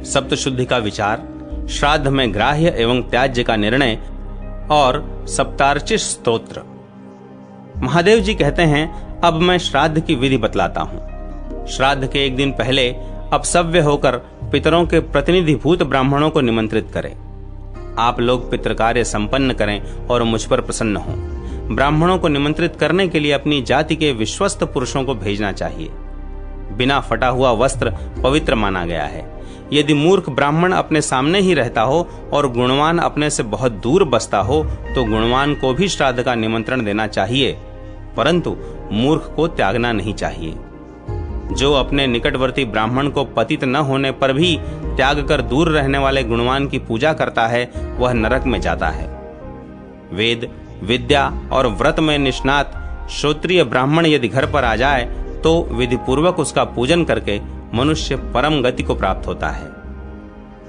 सप्तशुद्धि का विचार, श्राद्ध में ग्राह्य एवं त्याज्य का निर्णय और सप्तार्चित स्तोत्र। महादेव जी कहते हैं, अब मैं श्राद्ध की विधि बतलाता हूँ। श्राद्ध के एक दिन पहले अपसव्य होकर पितरों के प्रतिनिधिभूत ब्राह्मणों को निमंत्रित करें। आप लोग पितृकार्य संपन्न करें और मुझ पर प्रसन्न हों। ब्राह्मणों को निमंत्रित करने के लिए अपनी जाति के विश्वस्त पुरुषों को भेजना चाहिए। बिना फटा हुआ वस्त्र पवित्र माना गया है। यदि मूर्ख ब्राह्मण अपने सामने ही रहता हो और गुणवान अपने से बहुत दूर बसता हो तो गुणवान को भी श्राद्ध का निमंत्रण देना चाहिए, परंतु मूर्ख को त्यागना नहीं चाहिए। जो अपने निकटवर्ती ब्राह्मण को पतित न होने पर भी त्याग कर दूर रहने वाले गुणवान की पूजा करता है, वह नरक में जाता है। वेद, विद्या और व्रत में निष्णात श्रोत्रिय ब्राह्मण यदि घर पर आ जाए तो विधि पूर्वक उसका पूजन करके मनुष्य परम गति को प्राप्त होता है।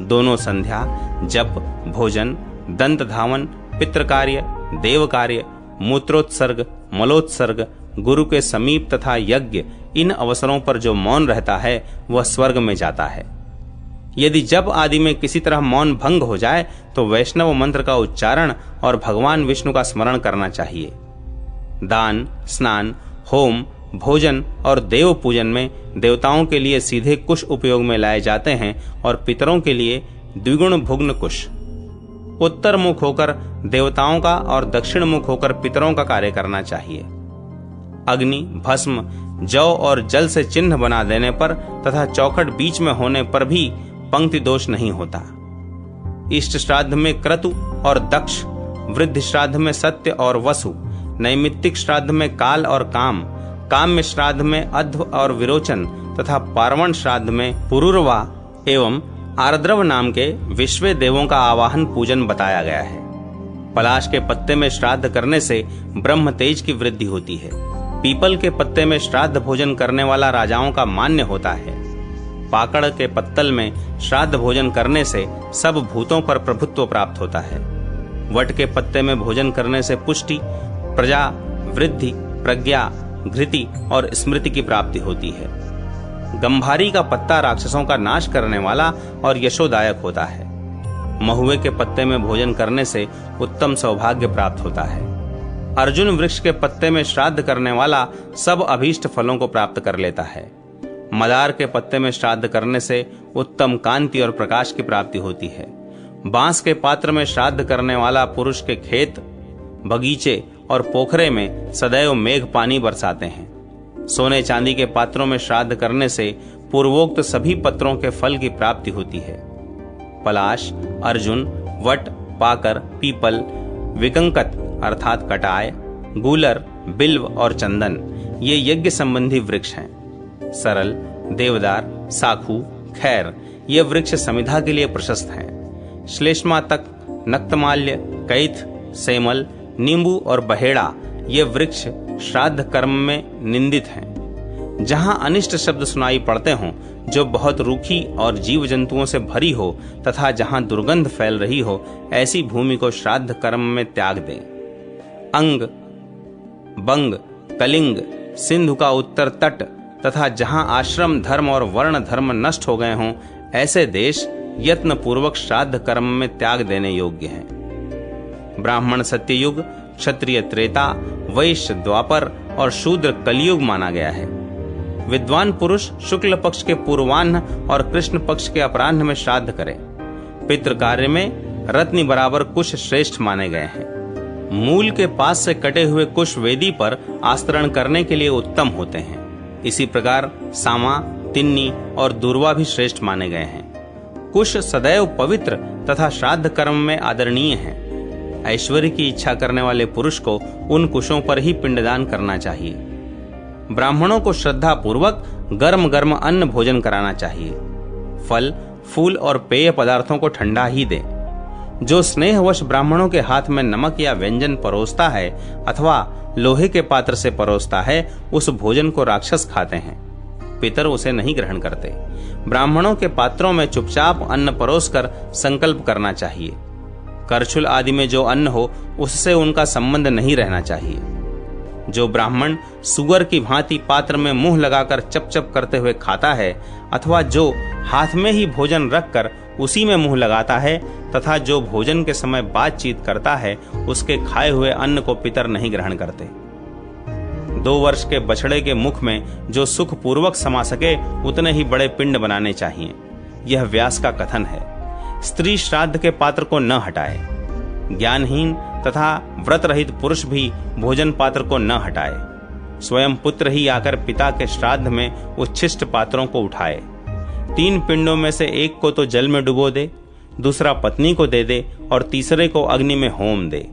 दोनों संध्या, जप, भोजन, दंत धावन, पितृकार्य, देव कार्य, मूत्रोत्सर्ग, मलोत्सर्ग, गुरु के समीप तथा यज्ञ, इन अवसरों पर जो मौन रहता है वह स्वर्ग में जाता है। यदि जप आदि में किसी तरह मौन भंग हो जाए तो वैष्णव मंत्र का उच्चारण और भगवान विष्णु का स्मरण करना चाहिए। दान, स्नान, होम, भोजन और देव पूजन में देवताओं के लिए सीधे कुश उपयोग में लाए जाते हैं और पितरों के लिए द्विगुण भुग्न कुश। उत्तर मुख होकर देवताओं का और दक्षिण मुख होकर पितरों का कार्य करना चाहिए। अग्नि, भस्म, जौ और जल से चिन्ह बना देने पर तथा चौखट बीच में होने पर भी पंक्ति दोष नहीं होता। इष्ट श्राद्ध में क्रतु और दक्ष, वृद्ध श्राद्ध में सत्य और वसु, नैमित्तिक श्राद्ध में काल और काम्य श्राद्ध में अध्व और विरोचन तथा पार्वण श्राद्ध में पुरुरवा एवं आर्द्रव नाम के विश्व देवों का आवाहन पूजन बताया गया है। पलाश के पत्ते में श्राद्ध करने से ब्रह्म तेज की वृद्धि होती है। पीपल के पत्ते में श्राद्ध भोजन करने वाला राजाओं का मान्य होता है। पाकड़ के पत्तल में श्राद्ध भोजन करने से सब भूतों पर प्रभुत्व प्राप्त होता है। वट के पत्ते में भोजन करने से पुष्टि, प्रजा, वृद्धि, प्रज्ञा, घृति और स्मृति की प्राप्ति होती है। गंभारी का पत्ता राक्षसों का नाश करने वाला और यशोदायक होता है। महुए के पत्ते में भोजन करने से उत्तम सौभाग्य प्राप्त होता है। अर्जुन वृक्ष के पत्ते में श्राद्ध करने वाला सब अभीष्ट फलों को प्राप्त कर लेता है। मदार के पत्ते में श्राद्ध करने से उत्तम कांति और प्रकाश की प्राप्ति होती है। बांस के पात्र में श्राद्ध करने वाला पुरुष के खेत, बगीचे और पोखरे में सदैव मेघ पानी बरसाते हैं। सोने चांदी के पात्रों में श्राद्ध करने से पूर्वोक्त सभी पत्रों के फल की प्राप्ति होती है। पलाश, अर्जुन, वट, पाकर, पीपल, विकंकत अर्थात कटाय, गूलर, बिल्व और चंदन ये यज्ञ संबंधी वृक्ष हैं। सरल, देवदार, साखू, खैर ये वृक्ष समिधा के लिए प्रशस्त हैं। श्लेष्मा तक, नक्तमाल्य, कैथ, सेमल, नींबू और बहेड़ा ये वृक्ष श्राद्ध कर्म में निंदित हैं। जहां अनिष्ट शब्द सुनाई पड़ते हों, जो बहुत रूखी और जीव जंतुओं से भरी हो तथा जहां दुर्गंध फैल रही हो, ऐसी भूमि को श्राद्ध कर्म में त्याग दें। अंग, बंग, कलिंग, सिंधु का उत्तर तट तथा जहां आश्रम धर्म और वर्ण धर्म नष्ट हो गए हों, ऐसे देश यत्न पूर्वक श्राद्ध कर्म में त्याग देने योग्य हैं। ब्राह्मण सत्ययुग, क्षत्रिय त्रेता, वैश्य द्वापर और शूद्र कलयुग माना गया है। विद्वान पुरुष शुक्ल पक्ष के पूर्वाह्न और कृष्ण पक्ष के अपराह्न में श्राद्ध करें। पितृ कार्य में रत्नी बराबर कुश श्रेष्ठ माने गए हैं। मूल के पास से कटे हुए कुश वेदी पर आस्तरण करने के लिए उत्तम होते हैं। इसी प्रकार सामा, तिन्नी और दूर्वा भी श्रेष्ठ माने गए हैं। कुश सदैव पवित्र तथा श्राद्ध कर्म में आदरणीय है। ऐश्वर्य की इच्छा करने वाले पुरुष को उन कुशों पर ही पिंडदान करना चाहिए। ब्राह्मणों को श्रद्धा पूर्वक गर्म गर्म अन्न भोजन कराना चाहिए। फल, फूल और पेय पदार्थों को ठंडा ही दें। जो स्नेहवश ब्राह्मणों के हाथ में नमक या व्यंजन परोसता है अथवा लोहे के पात्र से परोसता है, उस भोजन को राक्षस खाते हैं। पितर उसे नहीं ग्रहण करते। ब्राह्मणों के पात्रों में चुपचाप अन्न परोसकर संकल्प करना चाहिए। करछुल आदि में जो अन्न हो उससे उनका संबंध नहीं रहना चाहिए। जो ब्राह्मण सुअर की भांति पात्र में मुंह लगाकर चप चप करते हुए खाता है, अथवा जो हाथ में ही भोजन रखकर उसी में मुंह लगाता है, तथा जो भोजन के समय बातचीत करता है, उसके खाए हुए अन्न को पितर नहीं ग्रहण करते। 2 वर्ष के बछड़े के मुख में जो सुख पूर्वक समा सके उतने ही बड़े पिंड बनाने चाहिए, यह व्यास का कथन है। स्त्री श्राद्ध के पात्र को न हटाए। ज्ञानहीन तथा व्रत रहित पुरुष भी भोजन पात्र को न हटाए। स्वयं पुत्र ही आकर पिता के श्राद्ध में उच्छिष्ट पात्रों को उठाए। 3 पिंडों में से एक को तो जल में डुबो दे, दूसरा पत्नी को दे दे और तीसरे को अग्नि में होम दे।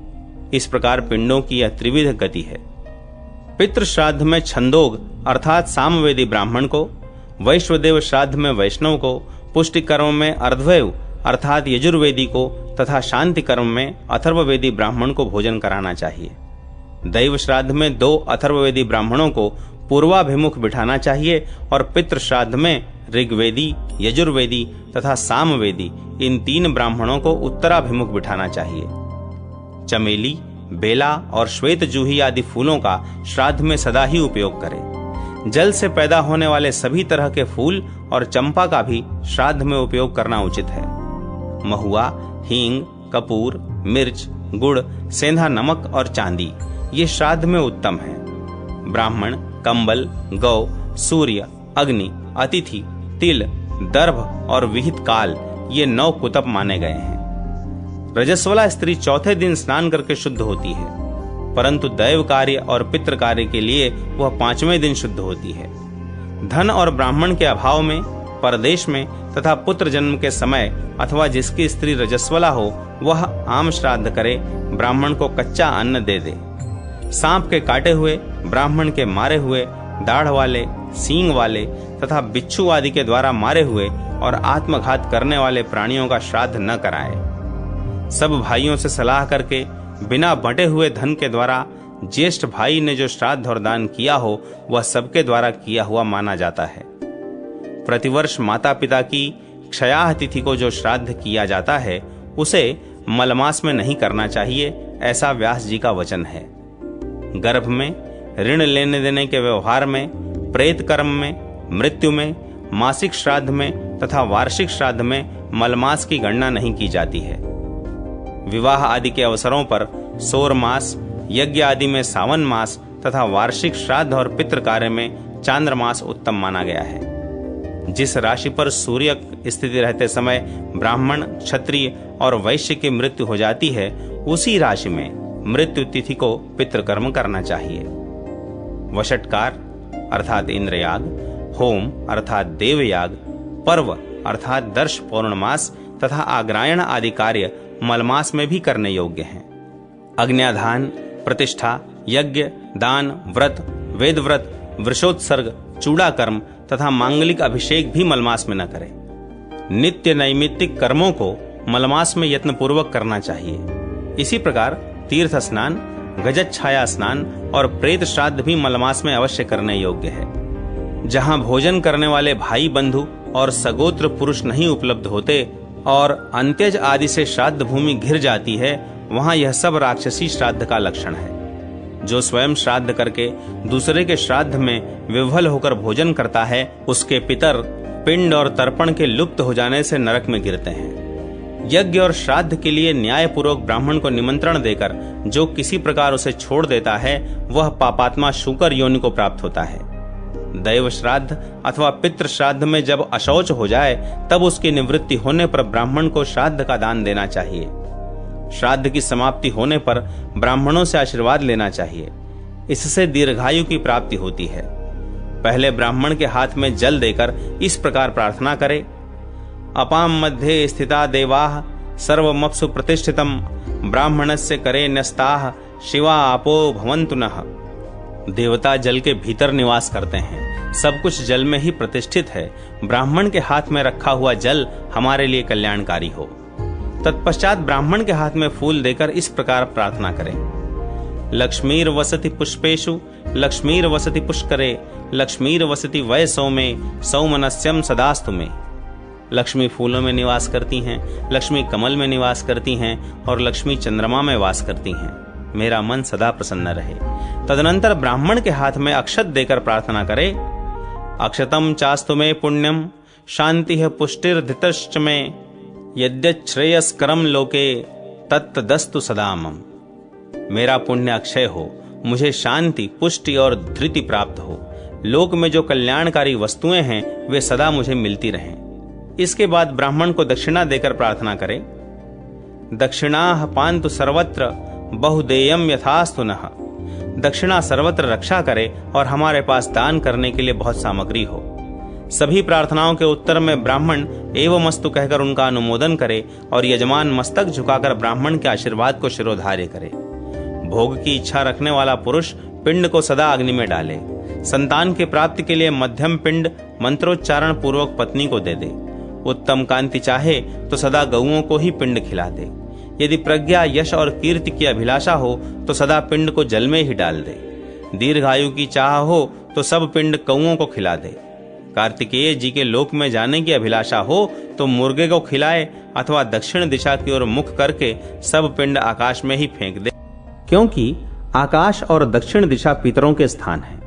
इस प्रकार पिंडों की यह त्रिविध गति है। पितृ श्राद्ध में छंदोग अर्थात सामवेदी ब्राह्मण को, वैश्वदेव श्राद्ध में वैष्णव को, पुष्टि कर्म में अर्धवैव अर्थात यजुर्वेदी को तथा शांति कर्म में अथर्ववेदी ब्राह्मण को भोजन कराना चाहिए। दैव श्राद्ध में 2 अथर्ववेदी ब्राह्मणों को पूर्वाभिमुख बिठाना चाहिए और पितृ श्राद्ध में ऋग्वेदी, यजुर्वेदी तथा सामवेदी इन 3 ब्राह्मणों को उत्तराभिमुख बिठाना चाहिए। चमेली, बेला और श्वेत जूही आदि फूलों का श्राद्ध में सदा ही उपयोग करें। जल से पैदा होने वाले सभी तरह के फूल और चंपा का भी श्राद्ध में उपयोग करना उचित है। महुआ, हींग, कपूर, मिर्च, गुड़, सेंधा नमक और चांदी ये श्राद्ध में उत्तम है। ब्राह्मण, कंबल, गौ, सूर्य, अग्नि, अतिथि, तिल, दर्भ और विहित काल ये 9 कुतप माने गए हैं। रजस्वला स्त्री 4थे दिन स्नान करके शुद्ध होती है, परंतु दैव कार्य और पितृ कार्य के लिए वह 5वें दिन शुद्ध होती है। धन और ब्राह्मण के अभाव में, परदेश में तथा पुत्र जन्म के समय अथवा जिसकी स्त्री रजस्वला हो वह आम श्राद्ध करे, ब्राह्मण को कच्चा अन्न दे दे। सांप के काटे हुए, ब्राह्मण के मारे हुए, दाढ़ वाले, सींग वाले तथा बिच्छू आदि के द्वारा मारे हुए और आत्मघात करने वाले प्राणियों का श्राद्ध न कराए। सब भाइयों से सलाह करके बिना बंटे हुए धन के द्वारा ज्येष्ठ भाई ने जो श्राद्ध और दान किया हो वह सबके द्वारा किया हुआ माना जाता है। प्रतिवर्ष माता पिता की क्षयाह तिथि को जो श्राद्ध किया जाता है उसे मलमास में नहीं करना चाहिए, ऐसा व्यास जी का वचन है। गर्भ में, ऋण लेने देने के व्यवहार में, प्रेत कर्म में, मृत्यु में, मासिक श्राद्ध में तथा वार्षिक श्राद्ध में मलमास की गणना नहीं की जाती है। विवाह आदि के अवसरों पर सौर मास, यज्ञ आदि में सावन मास तथा वार्षिक श्राद्ध और पितृ कार्य में चांद्रमास उत्तम माना गया है। जिस राशि पर सूर्य स्थिति रहते समय ब्राह्मण, क्षत्रिय और वैश्य की मृत्यु हो जाती है उसी राशि में मृत्यु तिथि को पितृकर्म करना चाहिए। वषटकार अर्थात इंद्रयाग, होम अर्थात देवयाग, पर्व अर्थात दर्श पौर्णमास तथा आग्रायण आदि कार्य मलमास में भी करने योग्य हैं। अग्न्याधान, प्रतिष्ठा, यज्ञ, दान, व्रत, वेद व्रत, वृषोत्सर्ग, चूड़ाकर्म तथा मांगलिक अभिषेक भी मलमास में न करें। नित्य नैमित्तिक कर्मों को मलमास में यत्नपूर्वक करना चाहिए। इसी प्रकार तीर्थ स्नान, गजच्छाया स्नान और प्रेत श्राद्ध भी मलमास में अवश्य करने योग्य है। जहां भोजन करने वाले भाई बंधु और सगोत्र पुरुष नहीं उपलब्ध होते और अंत्यज आदि से श्राद्ध भूमि घिर जाती है वहां यह सब राक्षसी श्राद्ध का लक्षण है। जो स्वयं श्राद्ध करके दूसरे के श्राद्ध में विह्वल होकर भोजन करता है उसके पितर पिंड और तर्पण के लुप्त हो जाने से नरक में गिरते हैं। यज्ञ और श्राद्ध के लिए न्यायपूर्वक ब्राह्मण को निमंत्रण देकर जो किसी प्रकार उसे छोड़ देता है वह पापात्मा शूकर योनि को प्राप्त होता है। दैव श्राद्ध अथवा पितृ श्राद्ध में जब अशौच हो जाए तब उसकी निवृत्ति होने पर ब्राह्मण को श्राद्ध का दान देना चाहिए। श्राद्ध की समाप्ति होने पर ब्राह्मणों से आशीर्वाद लेना चाहिए, इससे दीर्घायु की प्राप्ति होती है। पहले ब्राह्मण के हाथ में जल देकर इस प्रकार प्रार्थना करे, अपाम मध्ये स्थिता देवाः सर्वमप्सु प्रतिष्ठितम् ब्राह्मणस्य करे न्यस्ताः शिवा आपो भवन्तु नः। देवता जल के भीतर निवास करते हैं, सब कुछ जल में ही प्रतिष्ठित है। ब्राह्मण के हाथ में रखा हुआ जल हमारे लिए कल्याणकारी हो। तत्पश्चात ब्राह्मण के हाथ में फूल देकर इस प्रकार प्रार्थना करें, लक्ष्मीर वसति पुष्पेषु लक्ष्मीर वसति पुष्करे लक्ष्मीर वसति वय सौमे सौमनस्यम सदास्तु में। लक्ष्मी फूलों में निवास करती हैं, लक्ष्मी कमल में निवास करती हैं और लक्ष्मी चंद्रमा में वास करती हैं। मेरा मन सदा प्रसन्न रहे। तदनंतर ब्राह्मण के हाथ में अक्षत देकर प्रार्थना करे, अक्षतम चास्तु में पुण्यम शांति पुष्टिर्धितश्च में यद्यश्रेयस्करम लोके तत्तदस्तु सदा मम। मेरा पुण्य अक्षय हो, मुझे शांति, पुष्टि और धृति प्राप्त हो। लोक में जो कल्याणकारी वस्तुएं हैं वे सदा मुझे मिलती रहें। इसके बाद ब्राह्मण को दक्षिणा देकर प्रार्थना करे, दक्षिणाः पान्तु सर्वत्र बहुदेयम यथास्तु नः। दक्षिणा सर्वत्र रक्षा करे और हमारे पास दान करने के लिए बहुत सामग्री हो। सभी प्रार्थनाओं के उत्तर में ब्राह्मण एवमस्तु कहकर उनका अनुमोदन करे और यजमान मस्तक झुकाकर ब्राह्मण के आशीर्वाद को शिरोधार्य करे। भोग की इच्छा रखने वाला पुरुष पिंड को सदा अग्नि में डाले। संतान की प्राप्ति के लिए मध्यम पिंड मंत्रोच्चारण पूर्वक पत्नी को दे दे। उत्तम कांति चाहे तो सदा गऊओं को ही पिंड खिला दे। यदि प्रज्ञा, यश और कीर्ति की अभिलाषा हो तो सदा पिंड को जल में ही डाल दे। दीर्घायु की चाह हो तो सब पिंड कौओं को खिला दे। कार्तिकेय जी के लोक में जाने की अभिलाषा हो तो मुर्गे को खिलाए अथवा दक्षिण दिशा की ओर मुख करके सब पिंड आकाश में ही फेंक दे, क्योंकि आकाश और दक्षिण दिशा पितरों के स्थान है।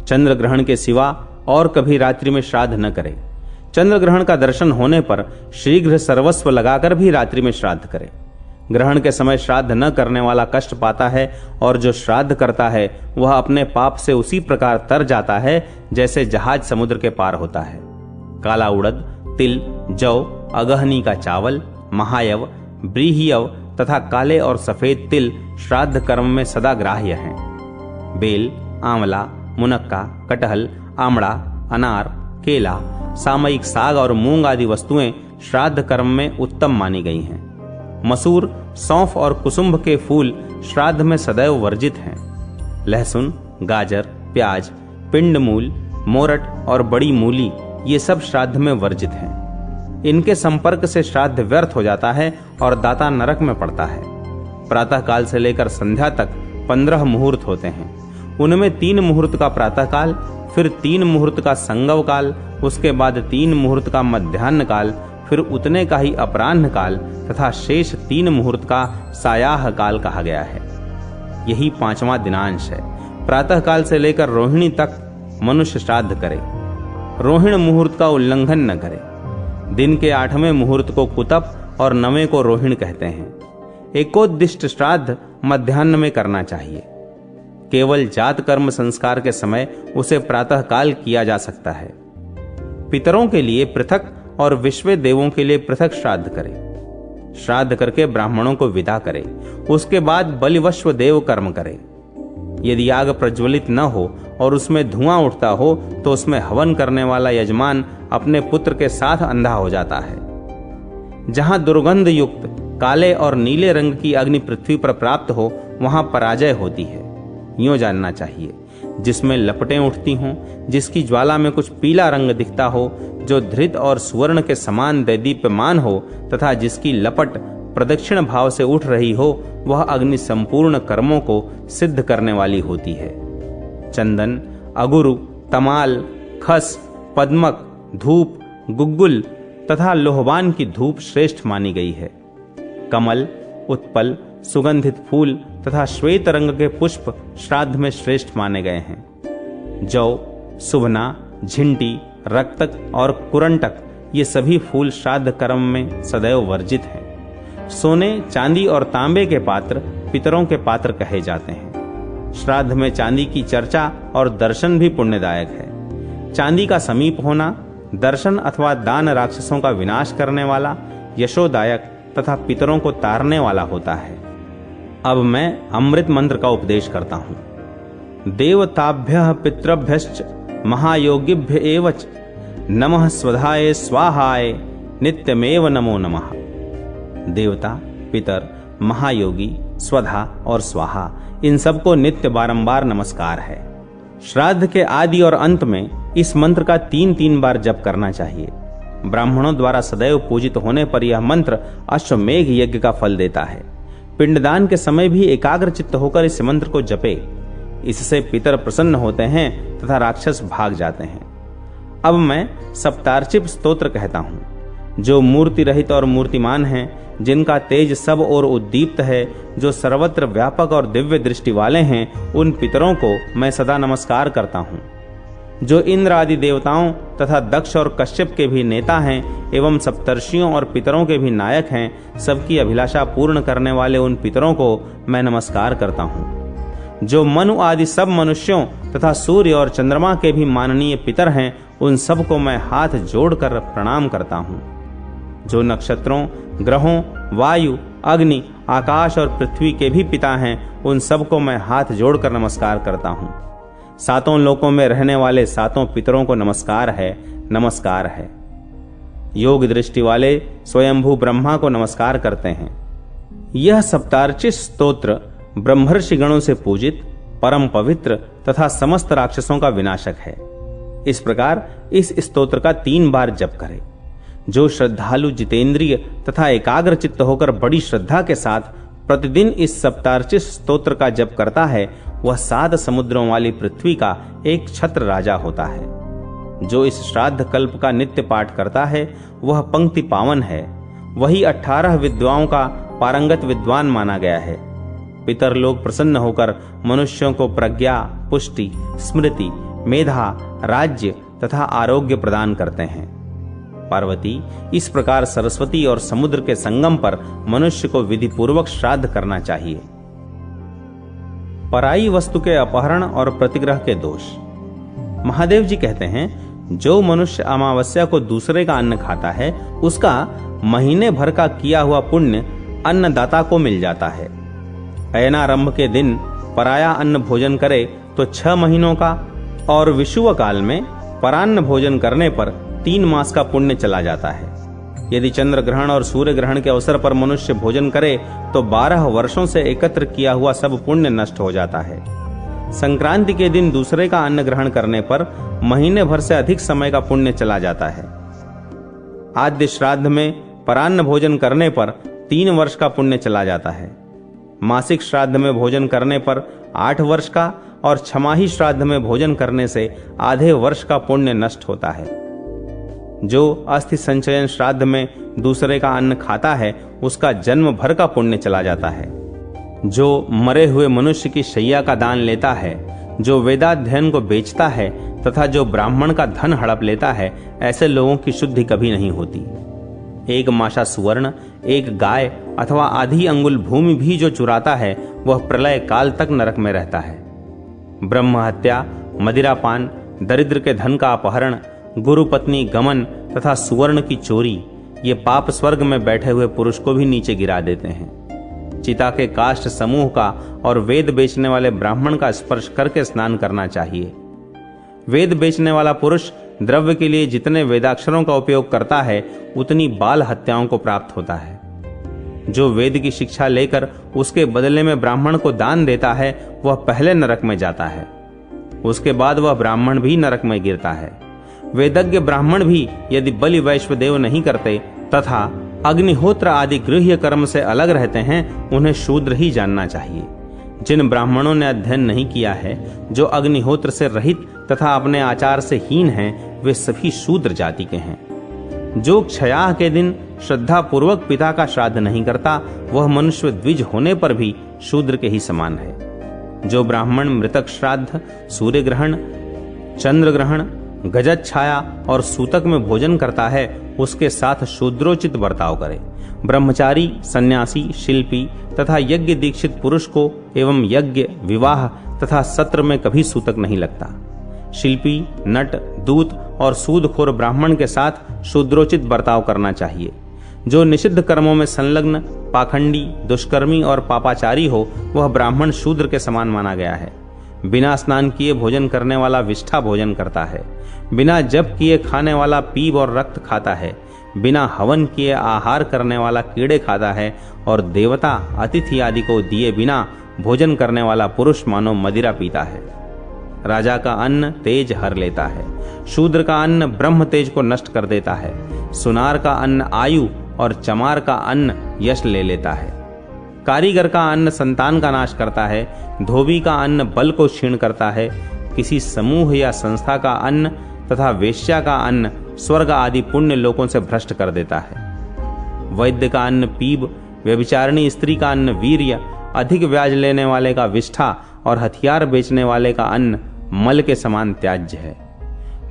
चंद्र ग्रहण के सिवा और कभी रात्रि में श्राद्ध न करे। चंद्र ग्रहण का दर्शन होने पर शीघ्र सर्वस्व लगाकर भी रात्रि में श्राद्ध करे। ग्रहण के समय श्राद्ध न करने वाला कष्ट पाता है और जो श्राद्ध करता है वह अपने पाप से उसी प्रकार तर जाता है जैसे जहाज समुद्र के पार होता है। काला उड़द, तिल, जौ, अगहनी का चावल, महायव, ब्रीहियव तथा काले और सफेद तिल श्राद्ध कर्म में सदा ग्राह्य हैं। बेल, आंवला, मुनक्का, कटहल, आमड़ा, अनार, केला, सामयिक साग और मूंग आदि वस्तुएं श्राद्ध कर्म में उत्तम मानी गई हैं। मसूर, सौंफ और कुसुम्भ के फूल श्राद्ध में सदैव वर्जित हैं। लहसुन, गाजर, प्याज, पिंड मूल, मोरट और बड़ी मूली ये सब श्राद्ध में वर्जित हैं। इनके संपर्क से श्राद्ध व्यर्थ हो जाता है और दाता नरक में पड़ता है। प्रातः काल से लेकर संध्या तक 15 मुहूर्त होते हैं। उनमें 3 मुहूर्त का प्रातः काल, फिर 3 मुहूर्त का संगव काल, उसके बाद 3 मुहूर्त का मध्याह्न काल, फिर उतने का ही अपराह्न काल तथा शेष 3 मुहूर्त का सायाह काल कहा गया है। यही 5वां दिनांश है। प्रातः काल से लेकर रोहिणी तक मनुष्य श्राद्ध करे। रोहिण मुहूर्त का उल्लंघन न करे। दिन के 8वें मुहूर्त को कुतप और 9वें को रोहिण कहते हैं। एकोद्दिष्ट श्राद्ध मध्याह्न में करना चाहिए। केवल जात कर्म संस्कार के समय उसे प्रातः काल किया जा सकता है। पितरों के लिए पृथक और विश्व देवों के लिए पृथक श्राद्ध करे। श्राद्ध करके ब्राह्मणों को विदा करे। उसके बाद बलिवश्व देव कर्म करे। यदि आग प्रज्वलित न हो और उसमें धुआं उठता हो तो उसमें हवन करने वाला यजमान अपने पुत्र के साथ अंधा हो जाता है। जहां दुर्गंध युक्त काले और नीले रंग की अग्नि पृथ्वी पर प्राप्त हो वहां पराजय होती है। यूं जानना चाहिए। जिसमें लपटें उठती हों, जिसकी ज्वाला में कुछ पीला रंग दिखता हो, जो धृत और सुवर्ण के समान दैदीप्यमान हो तथा जिसकी लपट प्रदक्षिण भाव से उठ रही हो, वह अग्नि संपूर्ण कर्मों को सिद्ध करने वाली होती है। चंदन, अगुरु, तमाल, खस, पद्मक, धूप, गुग्गुल तथा लोहबान की धूप श्रेष्ठ मानी गई है। कमल, उत्पल, सुगंधित फूल तथा श्वेत रंग के पुष्प श्राद्ध में श्रेष्ठ माने गए हैं। जौ, सुभना, झिंटी, रक्तक और कुरंटक ये सभी फूल श्राद्ध कर्म में सदैव वर्जित हैं। सोने, चांदी और तांबे के पात्र पितरों के पात्र कहे जाते हैं। श्राद्ध में चांदी की चर्चा और दर्शन भी पुण्यदायक है। चांदी का समीप होना दर्शन अथवा दान राक्षसों का विनाश करने वाला, यशोदायक तथा पितरों को तारने वाला होता है। अब मैं अमृत मंत्र का उपदेश करता हूं। देवताभ्यः पितृभ्यश्च महायोगिभ्य एवच नमः स्वधाय स्वाहाय नित्यमेव नमो नमः। देवता, पितर, महायोगी, स्वधा और स्वाहा इन सबको नित्य बारंबार नमस्कार है। श्राद्ध के आदि और अंत में इस मंत्र का 3-3 बार जप करना चाहिए। ब्राह्मणों द्वारा सदैव पूजित होने पर यह मंत्र अश्वमेघ यज्ञ का फल देता है। पिंडदान के समय भी एकाग्र चित्त होकर इस मंत्र को जपे। इससे पितर प्रसन्न होते हैं तथा राक्षस भाग जाते हैं। अब मैं सप्तार्चिप स्तोत्र कहता हूं। जो मूर्ति रहित और मूर्तिमान हैं जिनका तेज सब और उद्दीप्त है, जो सर्वत्र व्यापक और दिव्य दृष्टि वाले हैं, उन पितरों को मैं सदा नमस्कार करता हूँ। जो इंद्र आदि देवताओं तथा दक्ष और कश्यप के भी नेता हैं एवं सप्तर्षियों और पितरों के भी नायक हैं, सबकी अभिलाषा पूर्ण करने वाले उन पितरों को मैं नमस्कार करता हूँ। जो मनु आदि सब मनुष्यों तथा सूर्य और चंद्रमा के भी माननीय पितर हैं, उन सब को मैं हाथ जोड़कर प्रणाम करता हूँ। जो नक्षत्रों, ग्रहों, वायु, अग्नि, आकाश और पृथ्वी के भी पिता हैं, उन सब को मैं हाथ जोड़कर नमस्कार करता हूँ। सातों लोकों में रहने वाले सातों पितरों को नमस्कार है, नमस्कार है। योग दृष्टि वाले स्वयंभू ब्रह्मा को नमस्कार करते हैं। यह सप्तार्चित स्तोत्र ब्रह्मर्षि गणों से पूजित, परम पवित्र तथा समस्त राक्षसों का विनाशक है। इस प्रकार इस स्तोत्र का 3 बार जप करें। जो श्रद्धालु जितेंद्रिय तथा एकाग्र चित्त होकर बड़ी श्रद्धा के साथ प्रतिदिन इस सप्तार्चित स्तोत्र का जप करता है, वह 7 समुद्रों वाली पृथ्वी का एक छत्र राजा होता है। जो इस श्राद्ध कल्प का नित्य पाठ करता है, वह पंक्ति पावन है। वही 18 विद्वाओं का पारंगत विद्वान माना गया है। पितर लोग प्रसन्न होकर मनुष्यों को प्रज्ञा, पुष्टि, स्मृति, मेधा, राज्य तथा आरोग्य प्रदान करते हैं। पार्वती, इस प्रकार सरस्वती और समुद्र के संगम पर मनुष्य को विधि पूर्वक श्राद्ध करना चाहिए। पराई वस्तु के अपहरण और प्रतिग्रह के दोष। महादेव जी कहते हैं, जो मनुष्य अमावस्या को दूसरे का अन्न खाता है, उसका महीने भर का किया हुआ पुण्य अन्नदाता को मिल जाता है। अयनारंभ के दिन पराया अन्न भोजन करे तो 6 महीनों का, और विषुव काल में परान्न भोजन करने पर 3 मास का पुण्य चला जाता है। यदि चंद्र ग्रहण और सूर्य ग्रहण के अवसर पर मनुष्य भोजन करे तो 12 वर्षों से एकत्र किया हुआ सब पुण्य नष्ट हो जाता है। संक्रांति के दिन दूसरे का अन्न ग्रहण करने पर महीने भर से अधिक समय का पुण्य चला जाता है। आद्य श्राद्ध में परान्न भोजन करने पर 3 वर्ष का पुण्य चला जाता है। मासिक श्राद्ध में भोजन करने पर 8 वर्ष का, और छमाही श्राद्ध में भोजन करने से आधे वर्ष का पुण्य नष्ट होता है। जो अस्थि संचयन श्राद्ध में दूसरे का अन्न खाता है, उसका जन्म भर का पुण्य चला जाता है। जो मरे हुए मनुष्य की शैया का दान लेता है, जो वेदाध्ययन को बेचता है तथा जो ब्राह्मण का धन हड़प लेता है, ऐसे लोगों की शुद्धि कभी नहीं होती। 1 माशा सुवर्ण, 1 गाय अथवा आधी अंगुल भूमि भी जो चुराता है, वह प्रलय काल तक नरक में रहता है। ब्रह्म हत्या, मदिरापान, दरिद्र के धन का अपहरण, गुरु पत्नी गमन तथा सुवर्ण की चोरी, ये पाप स्वर्ग में बैठे हुए पुरुष को भी नीचे गिरा देते हैं। चिता के काष्ठ समूह का और वेद बेचने वाले ब्राह्मण का स्पर्श करके स्नान करना चाहिए। वेद बेचने वाला पुरुष द्रव्य के लिए जितने वेदाक्षरों का उपयोग करता है, उतनी बाल हत्याओं को प्राप्त होता है। जो वेद की शिक्षा लेकर उसके बदले में ब्राह्मण को दान देता है, वह पहले नरक में जाता है, उसके बाद वह ब्राह्मण भी नरक में गिरता है। वेदज्ञ ब्राह्मण भी यदि बलि वैश्वदेव नहीं करते तथा अग्निहोत्र आदि गृह्य कर्म से अलग रहते हैं, उन्हें शूद्र ही जानना चाहिए। जिन ब्राह्मणों ने अध्ययन नहीं किया है, जो अग्निहोत्र से रहित तथा अपने आचार से हीन हैं, वे सभी शूद्र जाति के हैं। जो क्षयाह के दिन श्रद्धा पूर्वक पिता का श्राद्ध नहीं करता, वह मनुष्य द्विज होने पर भी शूद्र के ही समान है। जो ब्राह्मण मृतक श्राद्ध, सूर्य ग्रहण, चंद्र ग्रहण, गजत छाया और सूतक में भोजन करता है, उसके साथ शूद्रोचित बर्ताव करे। ब्रह्मचारी, सन्यासी, शिल्पी तथा यज्ञ दीक्षित पुरुष को एवं यज्ञ, विवाह तथा सत्र में कभी सूतक नहीं लगता। शिल्पी, नट, दूत और सूदखोर ब्राह्मण के साथ शूद्रोचित बर्ताव करना चाहिए। जो निषिद्ध कर्मों में संलग्न, पाखंडी, दुष्कर्मी और पापाचारी हो, वह ब्राह्मण शूद्र के समान माना गया है। बिना स्नान किए भोजन करने वाला विष्ठा भोजन करता है। बिना जप किए खाने वाला पीप और रक्त खाता है। बिना हवन किए आहार करने वाला कीड़े खाता है। और देवता, अतिथि आदि को दिए बिना भोजन करने वाला पुरुष मानो मदिरा पीता है। राजा का अन्न तेज हर लेता है। शूद्र का अन्न ब्रह्म तेज को नष्ट कर देता है। सुनार का अन्न आयु और चमार का अन्न यश ले लेता है। कारीगर का अन्न संतान का नाश करता है। धोबी का अन्न बल को क्षीण करता है। किसी समूह या संस्था का अन्न तथा वेश्या का अन्न स्वर्ग आदि पुण्य लोकों से भ्रष्ट कर देता है। वैद्य का अन्न पीब, व्यभिचारिणी स्त्री का अन्न वीर्य, अधिक ब्याज लेने वाले का विष्ठा और हथियार बेचने वाले का अन्न मल के समान त्याज्य है।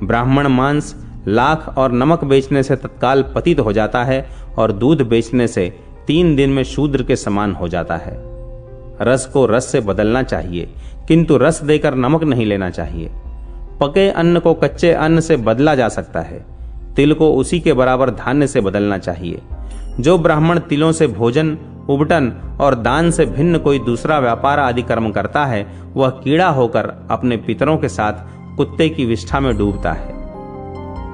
ब्राह्मण मांस, लाख और नमक बेचने से तत्काल पतित हो जाता है और दूध बेचने से 3 दिन में शूद्र के समान हो जाता है। रस को रस से बदलना चाहिए, किंतु रस देकर नमक नहीं लेना चाहिए। पके अन्न को कच्चे अन्न से बदला जा सकता है, तिल को उसी के बराबर धान्य से बदलना चाहिए। जो ब्राह्मण तिलों से भोजन, उबटन और दान से भिन्न कोई दूसरा व्यापार आदि कर्म करता है, वह कीड़ा होकर अपने पितरों के साथ कुत्ते की विष्ठा में डूबता है।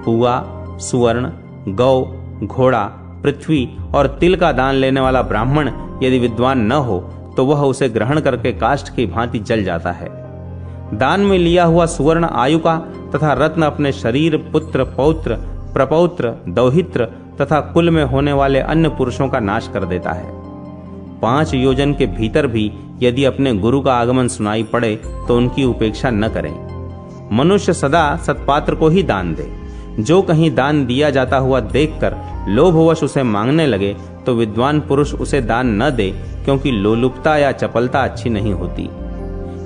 पुआ, सुवर्ण, गौ, घोड़ा, पृथ्वी और तिल का दान लेने वाला ब्राह्मण यदि विद्वान न हो तो वह उसे ग्रहण करके काष्ठ की भांति जल जाता है। दान में लिया हुआ सुवर्ण आयु का तथा रत्न अपने शरीर, पुत्र, पौत्र, प्रपौत्र, दौहित्र तथा कुल में होने वाले अन्य पुरुषों का नाश कर देता है। 5 योजन के भीतर भी यदि अपने गुरु का आगमन सुनाई पड़े तो उनकी उपेक्षा न करें। मनुष्य सदा सत्पात्र को ही दान दे। जो कहीं दान दिया जाता हुआ देखकर लोभवश उसे मांगने लगे तो विद्वान पुरुष उसे दान न दे, क्योंकि लोलुपता या चपलता अच्छी नहीं होती।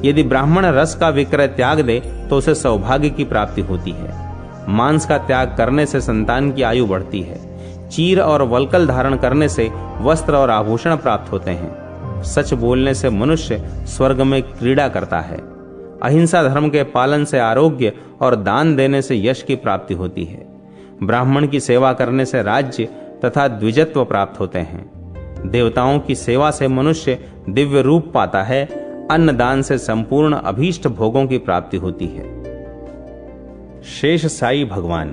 यदि ब्राह्मण रस का विक्रय त्याग दे तो उसे सौभाग्य की प्राप्ति होती है। मांस का त्याग करने से संतान की आयु बढ़ती है। चीर और वल्कल धारण करने से वस्त्र और आभूषण प्राप्त होते हैं। सच बोलने से मनुष्य स्वर्ग में क्रीड़ा करता है। अहिंसा धर्म के पालन से आरोग्य और दान देने से यश की प्राप्ति होती है। ब्राह्मण की सेवा करने से राज्य तथा द्विजत्व प्राप्त होते हैं। देवताओं की सेवा से मनुष्य दिव्य रूप पाता है। अन्न दान से संपूर्ण अभीष्ट भोगों की प्राप्ति होती है। शेष साई भगवान।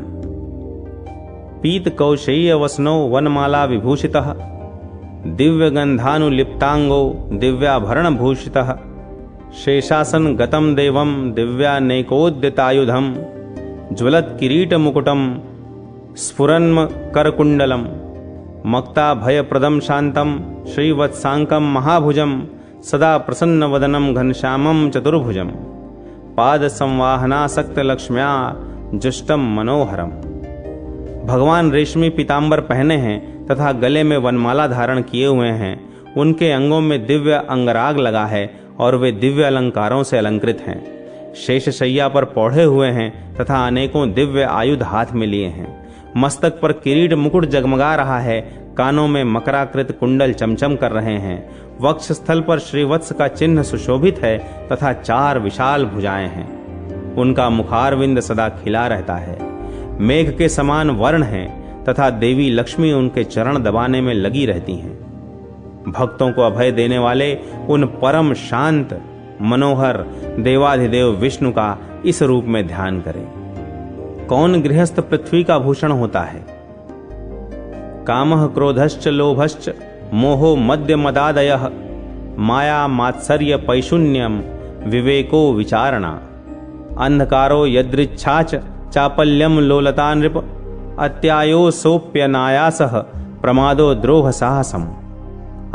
पीत कौशेय वसनो वनमाला विभूषितः, दिव्य गंधानुलिप्तांगो दिव्याभरण भूषितः, शेषासन गतम देवम दिव्यानेकोद्यतायुधम, ज्वलत किरीट मुकुटम स्फुरन्म करकुंडलम, मक्ता भयप्रदम शांतम श्रीवत्सांकम महाभुजम, सदा प्रसन्न वदनम घनश्यामम चतुर्भुजम, पाद संवाहनासक्त लक्ष्म्या जुष्टम मनोहरम। भगवान रेशमी पीतांबर पहने हैं तथा गले में वनमाला धारण किए हुए हैं। उनके अंगों में दिव्य अंगराग लगा है और वे दिव्य अलंकारों से अलंकृत हैं। शेष शैया पर पौढ़े हुए हैं तथा अनेकों दिव्य आयुध हाथ में लिए हैं। मस्तक पर किरीट मुकुट जगमगा रहा है। कानों में मकराकृत कुंडल चमचम कर रहे हैं। वक्ष स्थल पर श्रीवत्स का चिन्ह सुशोभित है तथा 4 विशाल भुजाएं हैं। उनका मुखारविंद सदा खिला रहता है। मेघ के समान वर्ण हैं तथा देवी लक्ष्मी उनके चरण दबाने में लगी रहती हैं। भक्तों को अभय देने वाले उन परम शांत मनोहर देवाधिदेव विष्णु का इस रूप में ध्यान करें। कौन गृहस्थ पृथ्वी का भूषण होता है? कामः क्रोधश्च लोभश्च मोहो मद्य मदादयः, माया मात्सर्य पैशून्यम विवेको विचारणा, अंधकारो यदृच्छाच चापल्यम लोलता नृप, अत्यायो सोप्यनायासः प्रमादो द्रोह साहसम,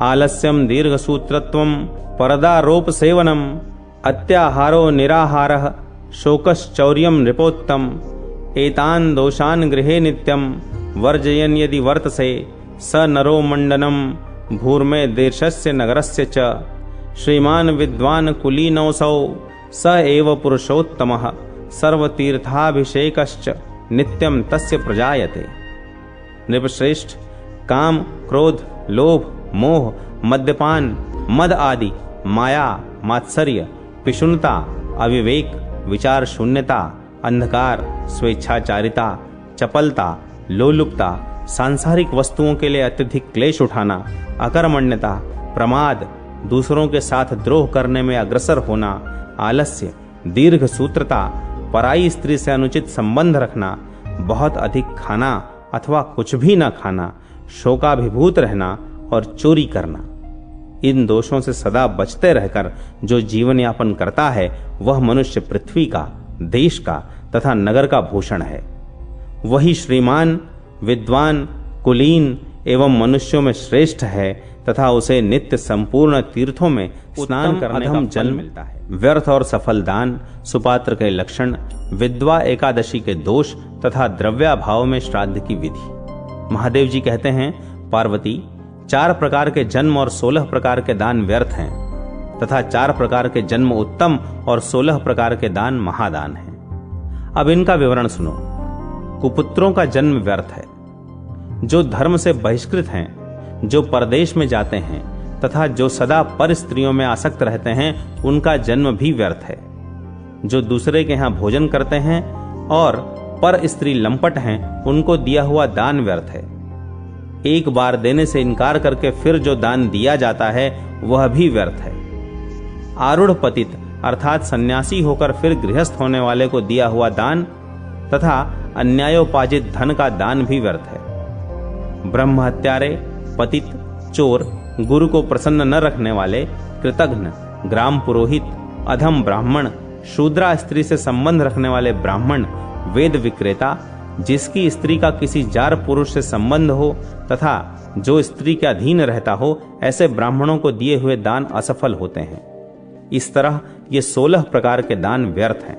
आलस्यम दीर्घसूत्रत्वम परदारोप सेवनम, अत्याहारो निराहारः शोकश्चौर्यम नृपोत्तम, एतान दोषान गृहे नित्यम वर्जयन यदि वर्तसे, स नरो मंडनम भूर्मे देशस्य नगरस्य च, श्रीमान विद्वान कुलीनोऽसौ स एव पुरुषोत्तमः, सर्वतीर्थाभिषेकश्च नित्यम तस्य प्रजायते। नृपश्रेष्ठ, काम, क्रोध, लोभ, मोह, मद्यपान, मद आदि, माया, मात्सर्य, पिशुनता, अविवेक, विचार शून्यता, अंधकार, स्वेच्छाचारिता, चपलता, लोलुपता, सांसारिक वस्तुओं के लिए अत्यधिक क्लेश उठाना, अकर्मण्यता, प्रमाद, दूसरों के साथ द्रोह करने में अग्रसर होना, आलस्य, दीर्घ सूत्रता, पराई स्त्री से अनुचित संबंध रखना, बहुत अधिक खाना अथवा कुछ भी न खाना, शोकाभिभूत रहना और चोरी करना। इन दोषों से सदा बचते रहकर जो जीवन यापन करता है वह मनुष्य पृथ्वी का, देश का तथा नगर का भूषण है। वही श्रीमान, विद्वान, कुलीन एवं मनुष्यों में श्रेष्ठ है तथा उसे नित्य संपूर्ण तीर्थों में स्नान करने का जल मिलता है। व्यर्थ और सफल दान, सुपात्र के लक्षण, विधवा एकादशी के दोष तथा द्रव्याभाव में श्राद्ध की विधि। महादेव जी कहते हैं, पार्वती, 4 प्रकार के जन्म और 16 प्रकार के दान व्यर्थ हैं तथा 4 प्रकार के जन्म उत्तम और 16 प्रकार के दान महादान हैं। अब इनका विवरण सुनो। कुपुत्रों का जन्म व्यर्थ है। जो धर्म से बहिष्कृत हैं, जो परदेश में जाते हैं तथा जो सदा पर स्त्रियों में आसक्त रहते हैं, उनका जन्म भी व्यर्थ है। जो दूसरे के यहाँ भोजन करते हैं और पर स्त्री लंपट हैं, उनको दिया हुआ दान व्यर्थ है। एक बार देने से इनकार करके फिर जो दान दिया जाता है वह भी व्यर्थ है। आरूढ़ पतित अर्थात सन्यासी होकर फिर गृहस्थ होने वाले को दिया हुआ दान तथा अन्यायोपार्जित धन का दान भी व्यर्थ है। ब्रह्म हत्यारे, पतित, चोर, गुरु को प्रसन्न न रखने वाले, कृतघ्न, ग्राम पुरोहित, अधम ब्राह्मण, शूद्रा स्त्री से संबंध रखने वाले ब्राह्मण, वेद विक्रेता, जिसकी स्त्री का किसी जार पुरुष से संबंध हो तथा जो स्त्री के अधीन रहता हो, ऐसे ब्राह्मणों को दिए हुए दान असफल होते हैं। इस तरह ये 16 प्रकार के दान व्यर्थ हैं।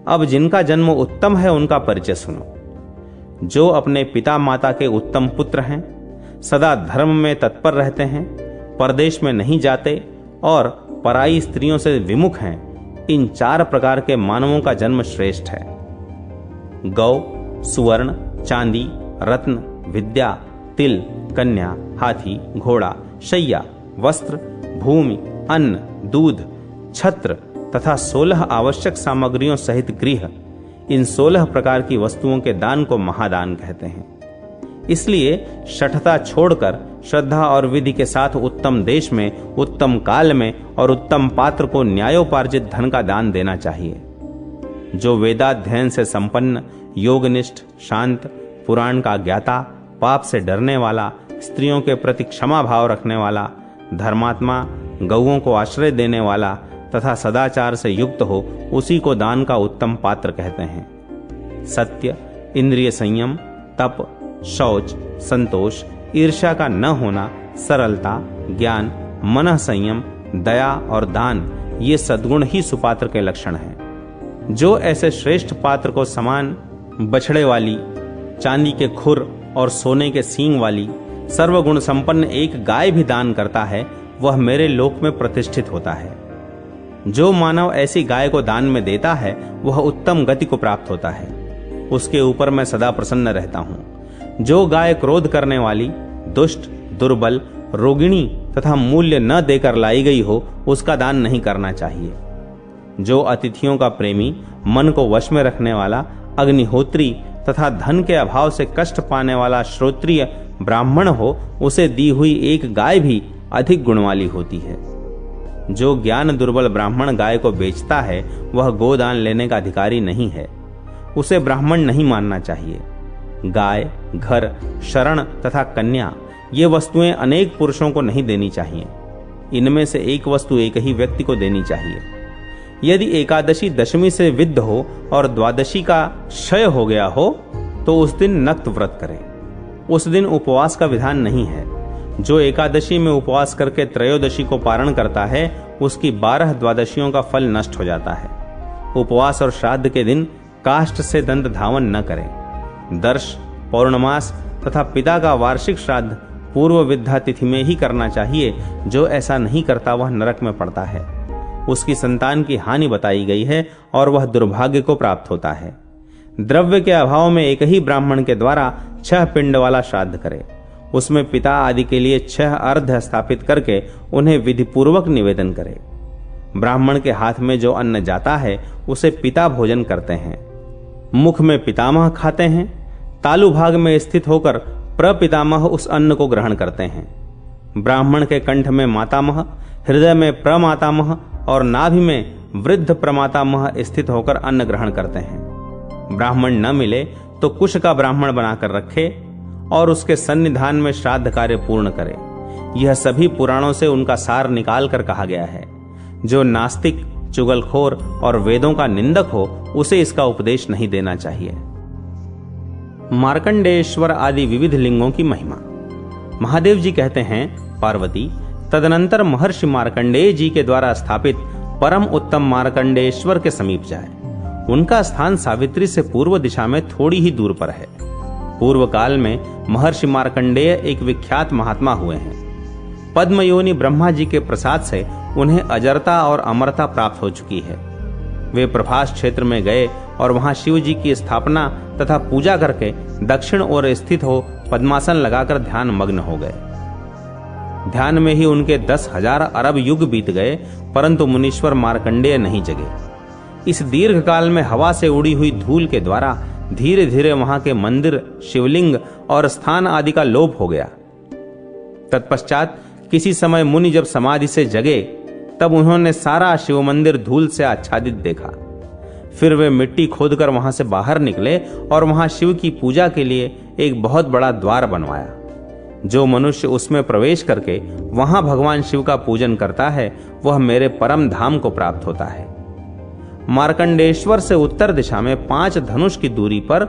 अब जिनका जन्म उत्तम है उनका परिचय सुनो। जो अपने पिता माता के उत्तम पुत्र हैं, सदा धर्म में तत्पर रहते हैं, परदेश में नहीं जाते और पराई स्त्रियों से विमुख हैं, इन 4 प्रकार के मानवों का जन्म श्रेष्ठ है। गौ, सुवर्ण, चांदी, रत्न, विद्या, तिल, कन्या, हाथी, घोड़ा, शैया, वस्त्र, भूमि, अन्न, दूध, छत्र तथा 16 आवश्यक सामग्रियों सहित गृह, इन 16 प्रकार की वस्तुओं के दान को महादान कहते हैं। इसलिए शठता छोड़कर श्रद्धा और विधि के साथ उत्तम देश में, उत्तम काल में और उत्तम पात्र को न्यायोपार्जित धन का दान देना चाहिए। जो वेदाध्ययन से संपन्न, योगनिष्ठ, शांत, पुराण का ज्ञाता, पाप से डरने वाला, स्त्रियों के प्रति क्षमा भाव रखने वाला, धर्मात्मा, गौओं को आश्रय देने वाला तथा सदाचार से युक्त हो, उसी को दान का उत्तम पात्र कहते हैं। सत्य, इंद्रिय संयम, तप, शौच, संतोष, ईर्ष्या का न होना, सरलता, ज्ञान, मन संयम, दया और दान, ये सद्गुण ही सुपात्र के लक्षण हैं। जो ऐसे श्रेष्ठ पात्र को समान बछड़े वाली, चांदी के खुर और सोने के सींग वाली सर्वगुण संपन्न एक गाय भी दान करता है, वह मेरे लोक में प्रतिष्ठित होता है। जो मानव ऐसी गाय को दान में देता है, वह उत्तम गति को प्राप्त होता है। उसके ऊपर मैं सदा प्रसन्न रहता हूँ। जो गाय क्रोध करने वाली, दुष्ट, दुर्बल, रोगिणी तथा मूल्य न देकर लाई गई हो, उसका दान नहीं करना चाहिए। जो अतिथियों का प्रेमी, मन को वश में रखने वाला, अग्निहोत्री तथा धन के अभाव से कष्ट पाने वाला श्रोत्रिय ब्राह्मण हो, उसे दी हुई एक गाय भी अधिक गुणवाली होती है। जो ज्ञान दुर्बल ब्राह्मण गाय को बेचता है, वह गोदान लेने का अधिकारी नहीं है। उसे ब्राह्मण नहीं मानना चाहिए। गाय, घर, शरण तथा कन्या, ये वस्तुएं अनेक पुरुषों को नहीं देनी चाहिए। इनमें से एक वस्तु एक ही व्यक्ति को देनी चाहिए। यदि एकादशी दशमी से विद्ध हो और द्वादशी का क्षय हो गया हो, तो उस दिन नक्त व्रत करें। उस दिन उपवास का विधान नहीं है। जो एकादशी में उपवास करके त्रयोदशी को पारण करता है, उसकी 12 द्वादशियों का फल नष्ट हो जाता है। उपवास और श्राद्ध के दिन काष्ठ से दंत धावन न करें। दर्श, पौर्णमास तथा पिता का वार्षिक श्राद्ध पूर्व विद्या तिथि में ही करना चाहिए। जो ऐसा नहीं करता वह नरक में पड़ता है। उसकी संतान की हानि बताई गई है और वह दुर्भाग्य को प्राप्त होता है। द्रव्य के अभाव में एक ही ब्राह्मण के द्वारा 6 पिंड वाला श्राद्ध करे। उसमें पिता आदि के लिए 6 अर्घ्य स्थापित करके उन्हें विधि पूर्वक निवेदन करे। ब्राह्मण के हाथ में जो अन्न जाता है, उसे पिता भोजन करते हैं। मुख में पितामह खाते हैं। तालु भाग में स्थित होकर प्रपितामह उस अन्न को ग्रहण करते हैं। ब्राह्मण के कंठ में मातामह, हृदय में प्रमातामह और नाभि में वृद्ध प्रमातामह स्थित होकर अन्न ग्रहण करते हैं। ब्राह्मण न मिले तो कुश का ब्राह्मण बनाकर रखे और उसके सन्निधान में श्राद्ध कार्य पूर्ण करे। यह सभी पुराणों से उनका सार निकाल कर कहा गया है। जो नास्तिक, चुगलखोर और वेदों का निंदक हो, उसे इसका उपदेश नहीं देना चाहिए। मार्कंडेश्वर आदि विविध लिंगों की महिमा। महादेव जी कहते हैं, पार्वती, तदनंतर महर्षि मार्कंडेय जी के द्वारा स्थापित परम उत्तम मार्कंडेश्वर के समीप जाए। उनका स्थान सावित्री से पूर्व दिशा में थोड़ी ही दूर पर है। पूर्व काल में महर्षि मार्कंडेय एक विख्यात महात्मा हुए हैं। पद्मयोनि ब्रह्मा जी के प्रसाद से उन्हें अजरता और अमरता प्राप्त हो चुकी है। वे प्रभास क्षेत्र में गए और वहां शिव जी की स्थापना तथा पूजा करके दक्षिण ओर स्थित हो पद्मासन लगाकर ध्यान मग्न हो गए। ध्यान में ही उनके 10,000 अरब युग बीत गए, परंतु मुनीश्वर मार्कंडेय नहीं जगे। इस दीर्घ काल में हवा से उड़ी हुई धूल के द्वारा धीरे धीरे वहां के मंदिर, शिवलिंग और स्थान आदि का लोप हो गया। तत्पश्चात किसी समय मुनि जब समाधि से जगे तब उन्होंने सारा शिव मंदिर धूल से आच्छादित देखा। फिर वे मिट्टी खोदकर वहां से बाहर निकले और वहां शिव की पूजा के लिए एक बहुत बड़ा द्वार बनवाया। जो मनुष्य उसमें प्रवेश करके वहां भगवान शिव का पूजन करता है वह मेरे परम धाम को प्राप्त होता है। मार्कंडेश्वर से उत्तर दिशा में 5 धनुष की दूरी पर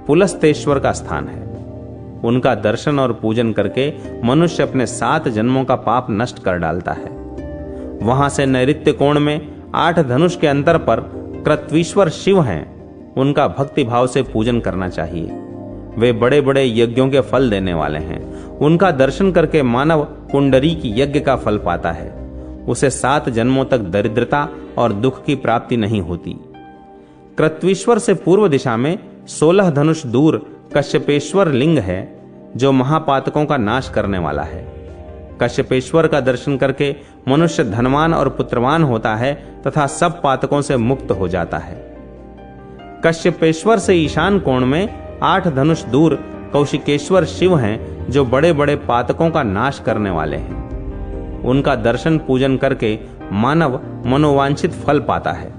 पुलस्तेश्वर का स्थान है। उनका दर्शन और पूजन करके मनुष्य अपने 7 जन्मों का पाप नष्ट कर डालता है। वहां से नैऋत्य कोण में 8 धनुष के अंतर पर कृत्वीश्वर शिव हैं। उनका भक्ति भाव से पूजन करना चाहिए। वे बड़े बड़े यज्ञों के फल देने वाले हैं। उनका दर्शन करके मानव पुंडरीक यज्ञ का फल पाता है। उसे 7 जन्मों तक दरिद्रता और दुख की प्राप्ति नहीं होती। कृत्वीश्वर से पूर्व दिशा में 16 धनुष दूर कश्यपेश्वर लिंग है, जो महापातकों का नाश करने वाला है। कश्यपेश्वर का दर्शन करके मनुष्य धनवान और पुत्रवान होता है तथा सब पातकों से मुक्त हो जाता है। कश्यपेश्वर से ईशान कोण में 8 धनुष दूर कौशिकेश्वर शिव हैं, जो बड़े बड़े पातकों का नाश करने वाले हैं। उनका दर्शन पूजन करके मानव मनोवांछित फल पाता है।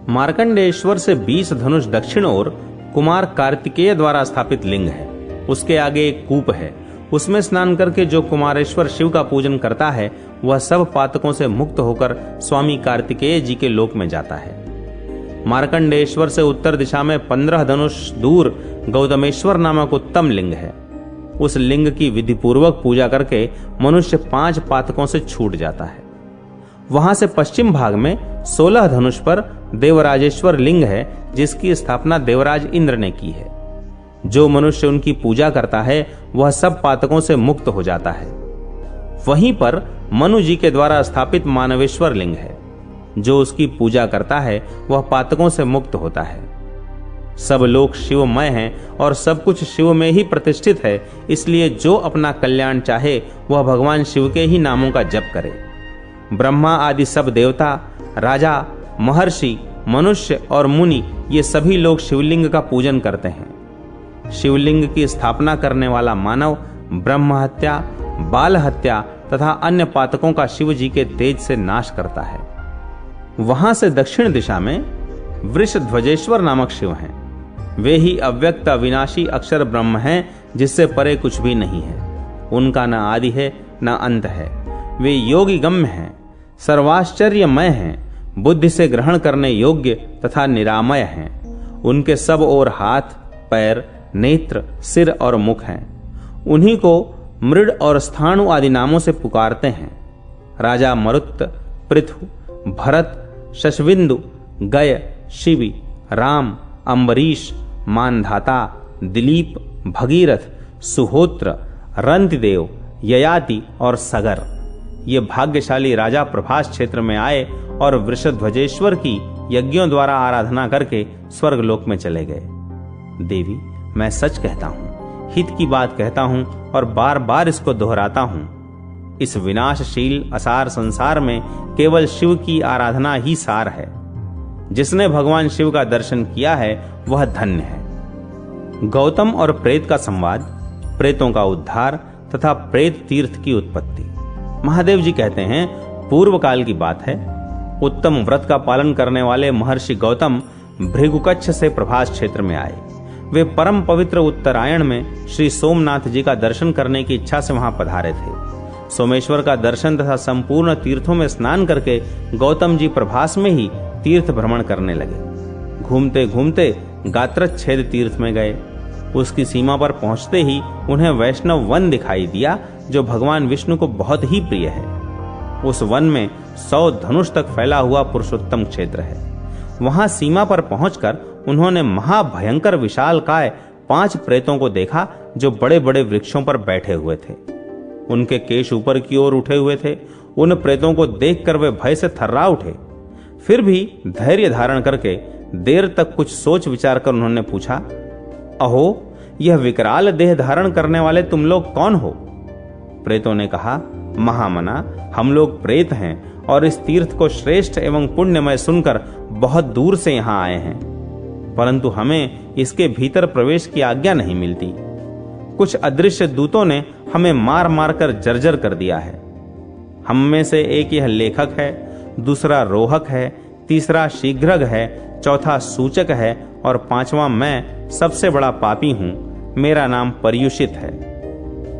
मार्कंडेश्वर से 20 धनुष दक्षिण ओर कुमार कार्तिकेय द्वारा स्थापित लिंग है। उसके आगे एक कूप है। उसमें स्नान करके जो कुमारेश्वर शिव का पूजन करता है वह सब पातकों से मुक्त होकर स्वामी कार्तिकेय जी के लोक में जाता है। मार्कंडेश्वर से उत्तर दिशा में 15 धनुष दूर गौतमेश्वर नामक उत्तम लिंग है। उस लिंग की विधि पूर्वक पूजा करके मनुष्य 5 पातकों से छूट जाता है। वहां से पश्चिम भाग में 16 धनुष पर देवराजेश्वर लिंग है, जिसकी स्थापना देवराज इंद्र ने की है। जो मनुष्य उनकी पूजा करता है वह सब पातकों से मुक्त हो जाता है। वहीं पर मनु जी के द्वारा स्थापित मानवेश्वर लिंग है। जो उसकी पूजा करता है वह पातकों से मुक्त होता है। सब लोग शिवमय हैं और सब कुछ शिव में ही प्रतिष्ठित है, इसलिए जो अपना कल्याण चाहे वह भगवान शिव के ही नामों का जप करे। ब्रह्मा आदि सब देवता, राजा, महर्षि, मनुष्य और मुनि ये सभी लोग शिवलिंग का पूजन करते हैं। शिवलिंग की स्थापना करने वाला मानव ब्रह्म हत्या, बाल हत्या तथा अन्य पातकों का शिव जी के तेज से नाश करता है। वहां से दक्षिण दिशा में वृषध्वजेश्वर नामक शिव हैं। वे ही अव्यक्त अविनाशी अक्षर ब्रह्म हैं, जिससे परे कुछ भी नहीं है। उनका न आदि है न अंत है। वे योगी गम्य हैं, सर्वाश्चर्यमय हैं, बुद्धि से ग्रहण करने योग्य तथा निरामय हैं। उनके सब ओर हाथ, पैर, नेत्र, सिर और मुख हैं। उन्हीं को मृड और स्थाणु आदि नामों से पुकारते हैं। राजा मरुत, पृथु, भरत, शशविंदु, गय, शिवी, राम, अम्बरीश, मानधाता, दिलीप, भगीरथ, सुहोत्र, रंतिदेव, ययाति और सगर ये भाग्यशाली राजा प्रभास क्षेत्र में आए और वृषध्वजेश्वर की यज्ञों द्वारा आराधना करके स्वर्गलोक में चले गए। देवी, मैं सच कहता हूँ, हित की बात कहता हूँ और बार बार इसको दोहराता हूँ। इस विनाशशील असार संसार में केवल शिव की आराधना ही सार है। जिसने भगवान शिव का दर्शन किया है वह धन्य है। गौतम और प्रेत का संवाद, प्रेतों का उद्धार तथा प्रेत तीर्थ की उत्पत्ति। महादेव जी कहते हैं, पूर्व काल की बात है। उत्तम व्रत का पालन करने वाले महर्षि गौतम भृगुकच्छ से प्रभास क्षेत्र में आए। वे परम पवित्र उत्तरायण में श्री सोमनाथ जी का दर्शन करने की इच्छा से वहां पधारे थे। सोमेश्वर का दर्शन तथा संपूर्ण तीर्थों में स्नान करके गौतम जी प्रभास में ही तीर्थ भ्रमण करने लगे। घूमते घूमते गात्रच्छेद तीर्थ में गए। उसकी सीमा पर पहुंचते ही उन्हें वैष्णव वन दिखाई दिया, जो भगवान विष्णु को बहुत ही प्रिय है। उस वन में 100 धनुष तक फैला हुआ पुरुषोत्तम क्षेत्र है। वहां सीमा पर पहुंचकर उन्होंने महाभयंकर विशालकाय 5 प्रेतों को देखा, जो बड़े बड़े वृक्षों पर बैठे हुए थे। उनके केश ऊपर की ओर उठे हुए थे। उन प्रेतों को देखकर वे भय से थर्रा उठे। फिर भी धैर्य धारण करके देर तक कुछ सोच विचार कर उन्होंने पूछा, अहो, यह विकराल देह धारण करने वाले तुम लोग कौन हो? प्रेतों ने कहा, महामना, हम लोग प्रेत हैं और इस तीर्थ को श्रेष्ठ एवं पुण्यमय सुनकर बहुत दूर से यहाँ आए हैं, परंतु हमें इसके भीतर प्रवेश की आज्ञा नहीं मिलती। कुछ अदृश्य दूतों ने हमें मार मार कर जर्जर कर दिया है। हम में से एक यह लेखक है, दूसरा रोहक है, तीसरा शीघ्रग है, चौथा सूचक है और पांचवा मैं सबसे बड़ा पापी हूं। मेरा नाम पर्युषित है।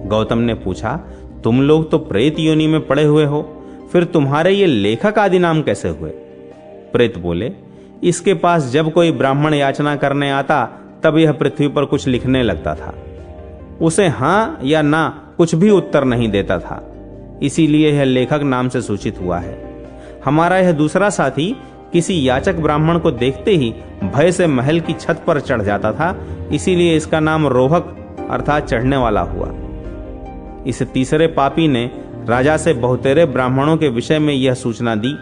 गौतम ने पूछा, तुम लोग तो प्रेत योनि में पड़े हुए हो, फिर तुम्हारे ये लेखक आदि नाम कैसे हुए? प्रेत बोले, इसके पास जब कोई ब्राह्मण याचना करने आता तब यह पृथ्वी पर कुछ लिखने लगता था। उसे हां या ना कुछ भी उत्तर नहीं देता था, इसीलिए यह लेखक नाम से सूचित हुआ है। हमारा यह दूसरा साथी किसी याचक ब्राह्मण को देखते ही भय से महल की छत पर चढ़ जाता था, इसीलिए इसका नाम रोहक अर्थात चढ़ने वाला हुआ। इस तीसरे पापी ने राजा से बहुतेरे ब्राह्मणों के विषय में यह सूचना दी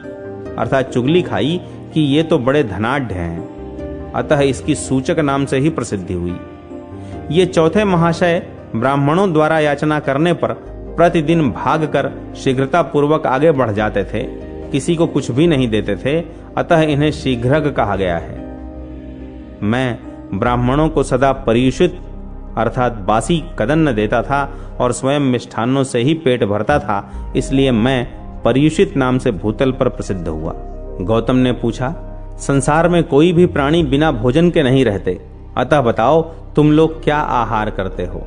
अर्थात चुगली खाई कि ये तो बड़े धनाढ्य हैं, अतः इसकी सूचक नाम से ही प्रसिद्धि हुई। ये चौथे महाशय ब्राह्मणों द्वारा याचना करने पर प्रतिदिन भागकर शीघ्रता पूर्वक आगे बढ़ जाते थे, किसी को कुछ भी नहीं देते थे, अतः इन्हें शीघ्रग कहा गया है। मैं ब्राह्मणों को सदा पर्युषित अर्थात बासी कदन्न देता था और स्वयं मिष्ठान्नों से ही पेट भरता था, इसलिए मैं पर्युषित नाम से भूतल पर प्रसिद्ध हुआ। गौतम ने पूछा, संसार में कोई भी प्राणी बिना भोजन के नहीं रहते, अतः बताओ तुम लोग क्या आहार करते हो?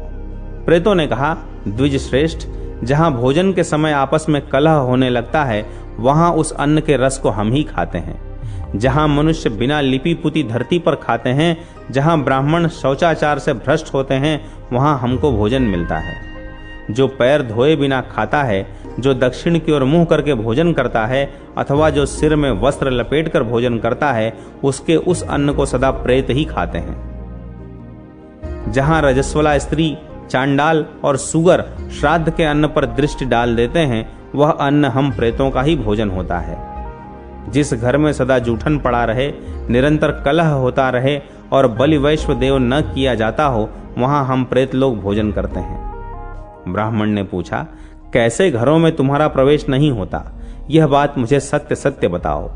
प्रेतों ने कहा, द्विज श्रेष्ठ, जहां भोजन के समय आपस में कलह होने लगता है वहां उस अन्न के रस को हम ही खाते हैं। जहां मनुष्य बिना लिपि पुती धरती पर खाते हैं, जहां ब्राह्मण शौचाचार से भ्रष्ट होते हैं, वहां हमको भोजन मिलता है। जो पैर धोए बिना खाता है, जो दक्षिण की ओर मुंह करके भोजन करता है अथवा जो सिर में वस्त्र लपेटकर भोजन करता है, उसके उस अन्न को सदा प्रेत ही खाते हैं। जहां रजस्वला स्त्री, चांडाल और सुगर श्राद्ध के अन्न पर दृष्टि डाल देते हैं, वह अन्न हम प्रेतों का ही भोजन होता है। जिस घर में सदा जूठन पड़ा रहे, निरंतर कलह होता रहे और बलि वैश्व देव न किया जाता हो, वहां हम प्रेत लोग भोजन करते हैं। ब्राह्मण ने पूछा, कैसे घरों में तुम्हारा प्रवेश नहीं होता? यह बात मुझे सत्य सत्य बताओ।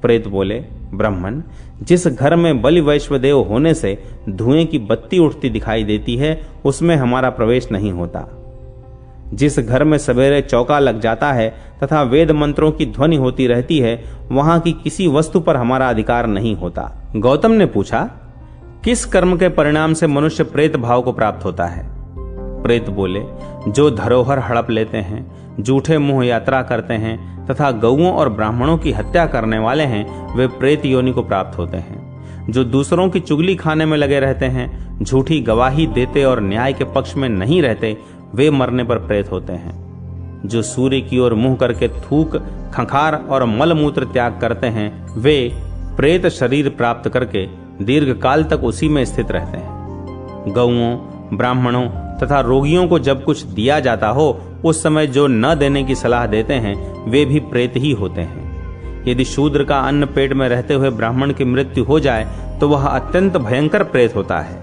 प्रेत बोले, ब्राह्मण, जिस घर में बलि वैश्वदेव होने से धुएं की बत्ती उठती दिखाई देती है, उसमें हमारा प्रवेश नहीं होता। जिस घर में सवेरे चौका लग जाता है तथा वेद मंत्रों की ध्वनि होती रहती है, वहां की किसी वस्तु पर हमारा अधिकार नहीं होता। गौतम ने पूछा, किस कर्म के परिणाम से मनुष्य प्रेत भाव को प्राप्त होता है? प्रेत बोले, जो धरोहर हड़प लेते हैं, जूठे मुंह यात्रा करते हैं तथा गौओं और ब्राह्मणों की हत्या करने वाले हैं, वे प्रेत योनि को प्राप्त होते हैं। जो दूसरों की चुगली खाने में लगे रहते हैं, झूठी गवाही देते और न्याय के पक्ष में नहीं रहते, वे मरने पर प्रेत होते हैं। जो सूर्य की ओर मुंह करके थूक, खंखार और मलमूत्र त्याग करते हैं, वे प्रेत शरीर प्राप्त करके दीर्घ काल तक उसी में स्थित रहते हैं। गौओं, ब्राह्मणों तथा रोगियों को जब कुछ दिया जाता हो, उस समय जो न देने की सलाह देते हैं, वे भी प्रेत ही होते हैं। यदि शूद्र का अन्न पेट में रहते हुए ब्राह्मण की मृत्यु हो जाए तो वह अत्यंत भयंकर प्रेत होता है।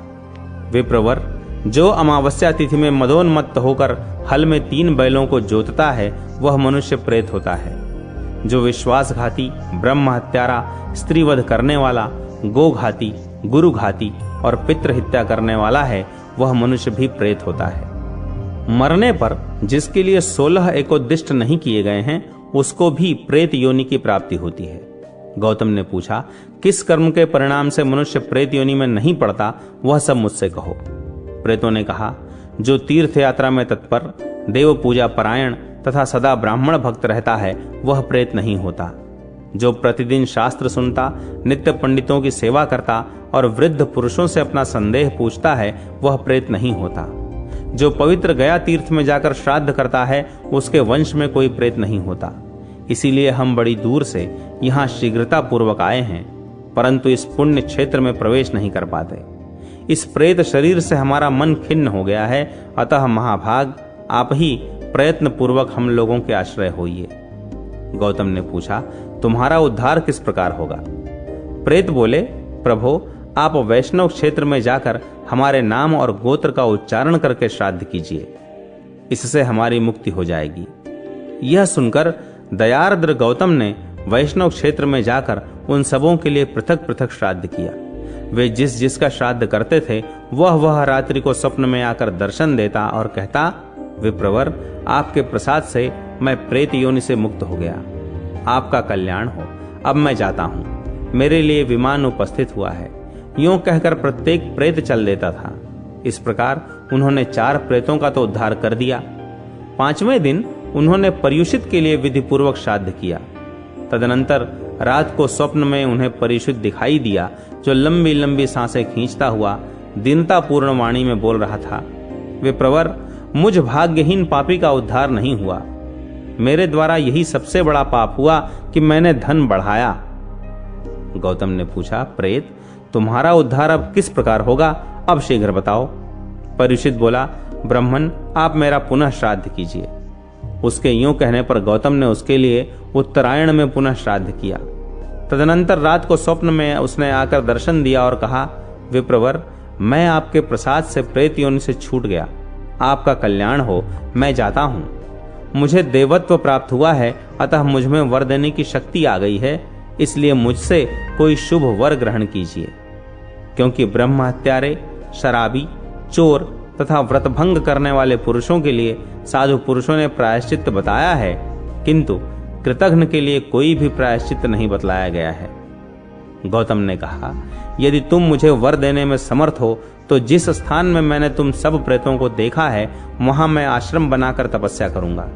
विप्रवर, जो अमावस्या तिथि में मदोन्मत्त होकर हल में 3 बैलों को जोतता है, वह मनुष्य प्रेत होता है। जो विश्वासघाती, ब्रह्म हत्यारा, स्त्रीवध करने वाला, गोघाती, गुरुघाती और पितृ हत्या करने वाला है, वह मनुष्य भी प्रेत होता है। मरने पर जिसके लिए 16 एकोद्दिष्ट नहीं किए गए हैं, उसको भी प्रेत योनि की प्राप्ति होती है। गौतम ने पूछा, किस कर्म के परिणाम से मनुष्य प्रेत योनि में नहीं पड़ता, वह सब मुझसे कहो। प्रेतों ने कहा, जो तीर्थ यात्रा में तत्पर, देव पूजा परायण तथा सदा ब्राह्मण भक्त रहता है, वह प्रेत नहीं होता। जो प्रतिदिन शास्त्र सुनता, नित्य पंडितों की सेवा करता और वृद्ध पुरुषों से अपना संदेह पूछता है, वह प्रेत नहीं होता। जो पवित्र गया तीर्थ में जाकर श्राद्ध करता है, उसके वंश में कोई प्रेत नहीं होता। इसीलिए हम बड़ी दूर से यहाँ शीघ्रता पूर्वक आए हैं, परंतु इस पुण्य क्षेत्र में प्रवेश नहीं कर पाते। इस प्रेत शरीर से हमारा मन खिन्न हो गया है, अतः महाभाग आप ही प्रयत्न पूर्वक हम लोगों के आश्रय होइए। गौतम ने पूछा, तुम्हारा उद्धार किस प्रकार होगा? प्रेत बोले, प्रभो आप वैष्णव क्षेत्र में जाकर हमारे नाम और गोत्र का उच्चारण करके श्राद्ध कीजिए, इससे हमारी मुक्ति हो जाएगी। यह सुनकर दयार्द्र गौतम ने वैष्णव क्षेत्र में जाकर उन सबों के लिए पृथक पृथक श्राद्ध किया। वे जिस जिसका श्राद्ध करते थे वह रात्रि को स्वप्न में आकर दर्शन देता और कहता, विप्रवर आपके प्रसाद से मैं प्रेत योनि से मुक्त हो गया, आपका कल्याण हो, अब मैं जाता हूँ, मेरे लिए विमान उपस्थित हुआ है। यूं कहकर प्रत्येक प्रेत चल देता था। इस प्रकार उन्होंने 4 प्रेतों का तो उद्धार कर दिया। 5वें दिन उन्होंने पर्युषित के लिए विधि पूर्वक श्राद्ध किया। तदनंतर रात को स्वप्न में उन्हें पर्युषित दिखाई दिया, जो लंबी लंबी सांसें खींचता हुआ दीनतापूर्ण वाणी में बोल रहा था, विप्रवर मुझ भाग्यहीन पापी का उद्धार नहीं हुआ, मेरे द्वारा यही सबसे बड़ा पाप हुआ कि मैंने धन बढ़ाया। गौतम ने पूछा, प्रेत तुम्हारा उद्धार अब किस प्रकार होगा, अब शीघ्र बताओ। पर्युषित बोला, ब्राह्मण आप मेरा पुनः श्राद्ध कीजिए। उसके यूं कहने पर गौतम ने उसके लिए उत्तरायण में पुनः श्राद्ध किया। तदनंतर रात को स्वप्न में उसने आकर दर्शन दिया और कहा, विप्रवर मैं आपके प्रसाद से प्रेत योनि से छूट गया, आपका कल्याण हो, मैं जाता हूं। मुझे देवत्व प्राप्त हुआ है, अतः मुझ में वर देने की शक्ति आ गई है, इसलिए मुझसे कोई शुभ वर ग्रहण कीजिए। क्योंकि ब्रह्म हत्यारे, शराबी, चोर तथा व्रतभंग करने वाले पुरुषों के लिए साधु पुरुषों ने प्रायश्चित बताया है, किंतु कृतघ्न के लिए कोई भी प्रायश्चित नहीं बतलाया गया है। गौतम ने कहा, यदि तुम मुझे वर देने में समर्थ हो तो जिस स्थान में मैंने तुम सब प्रेतों को देखा है वहां मैं आश्रम बनाकर तपस्या करूंगा।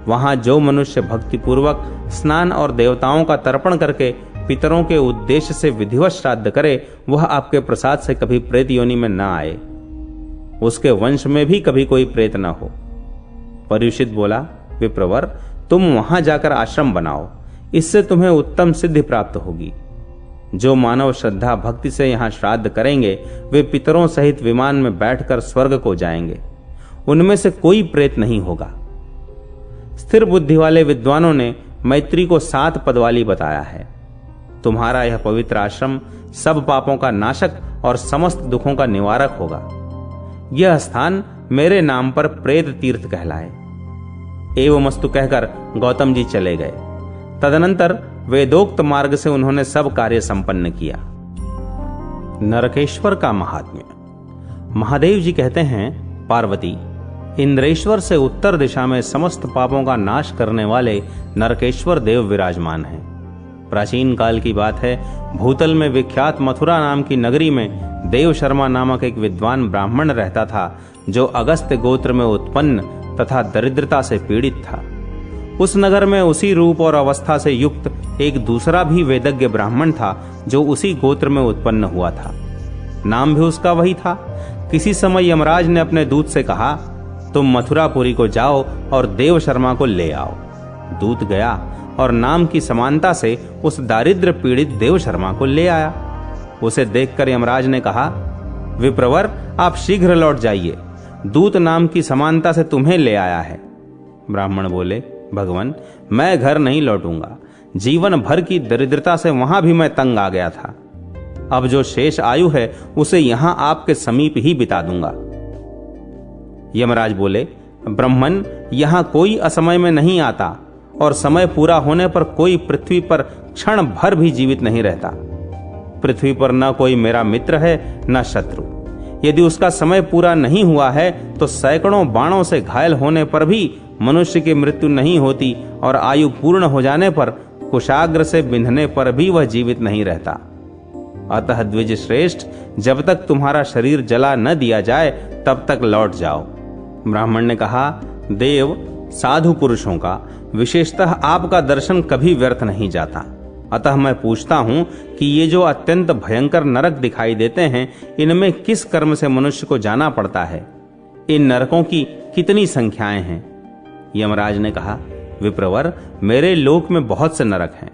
वहां जो मनुष्य भक्तिपूर्वक स्नान और देवताओं का तर्पण करके पितरों के उद्देश्य से विधिवत श्राद्ध करे, वह आपके प्रसाद से कभी प्रेत योनि में न आए, उसके वंश में भी कभी कोई प्रेत न हो। पर्युषित बोला, विप्रवर तुम वहां जाकर आश्रम बनाओ, इससे तुम्हें उत्तम सिद्धि प्राप्त होगी। जो मानव श्रद्धा भक्ति से यहाँ श्राद्ध करेंगे वे पितरों सहित विमान में बैठकर स्वर्ग को जाएंगे, उनमें से कोई प्रेत नहीं होगा। स्थिर बुद्धि वाले विद्वानों ने मैत्री को 7 पद वाली बताया है। तुम्हारा यह पवित्र आश्रम सब पापों का नाशक और समस्त दुखों का निवारक होगा। यह स्थान मेरे नाम पर प्रेत तीर्थ कहलाए। एवमस्तु कहकर गौतम जी चले गए। तदनंतर वेदोक्त मार्ग से उन्होंने सब कार्य संपन्न किया। नरकेश्वर का महात्म्य। महादेव जी कहते हैं, पार्वती इंद्रेश्वर से उत्तर दिशा में समस्त पापों का नाश करने वाले नरकेश्वर देव विराजमान हैं। प्राचीन काल की बात है, भूतल में विख्यात मथुरा नाम की नगरी में देव शर्मा नामक एक विद्वान ब्राह्मण रहता था, जो अगस्त्य गोत्र में उत्पन्न तथा दरिद्रता से पीड़ित था। उस नगर में उसी रूप और अवस्था से युक्त एक दूसरा भी वेदज्ञ ब्राह्मण था, जो उसी गोत्र में उत्पन्न हुआ था। नाम भी उसका वही था। किसी समय यमराज ने अपने दूत से कहा, तुम मथुरापुरी को जाओ और देव शर्मा को ले आओ। दूत गया और नाम की समानता से उस दारिद्र पीड़ित देव शर्मा को ले आया। उसे देखकर यमराज ने कहा, विप्रवर आप शीघ्र लौट जाइए, दूत नाम की समानता से तुम्हें ले आया है। ब्राह्मण बोले, भगवान मैं घर नहीं लौटूंगा, जीवन भर की दरिद्रता से वहां भी मैं तंग आ गया था। अब जो शेष आयु है उसे यहां आपके समीप ही बिता दूंगा। यमराज बोले, ब्राह्मण यहां कोई असमय में नहीं आता और समय पूरा होने पर कोई पृथ्वी पर क्षण भर भी जीवित नहीं रहता। पृथ्वी पर न कोई मेरा मित्र है न शत्रु। यदि उसका समय पूरा नहीं हुआ है तो सैकड़ों बाणों से घायल होने पर भी मनुष्य की मृत्यु नहीं होती और आयु पूर्ण हो जाने पर कुशाग्र से बिंधने पर भी वह जीवित नहीं रहता। अतः द्विज श्रेष्ठ, जब तक तुम्हारा शरीर जला न दिया जाए तब तक लौट जाओ। ब्राह्मण ने कहा, देव साधु पुरुषों का विशेषतः आपका दर्शन कभी व्यर्थ नहीं जाता। अतः मैं पूछता हूं कि ये जो अत्यंत भयंकर नरक दिखाई देते हैं, इनमें किस कर्म से मनुष्य को जाना पड़ता है? इन नरकों की कितनी संख्याएं हैं? यमराज ने कहा, विप्रवर मेरे लोक में बहुत से नरक हैं।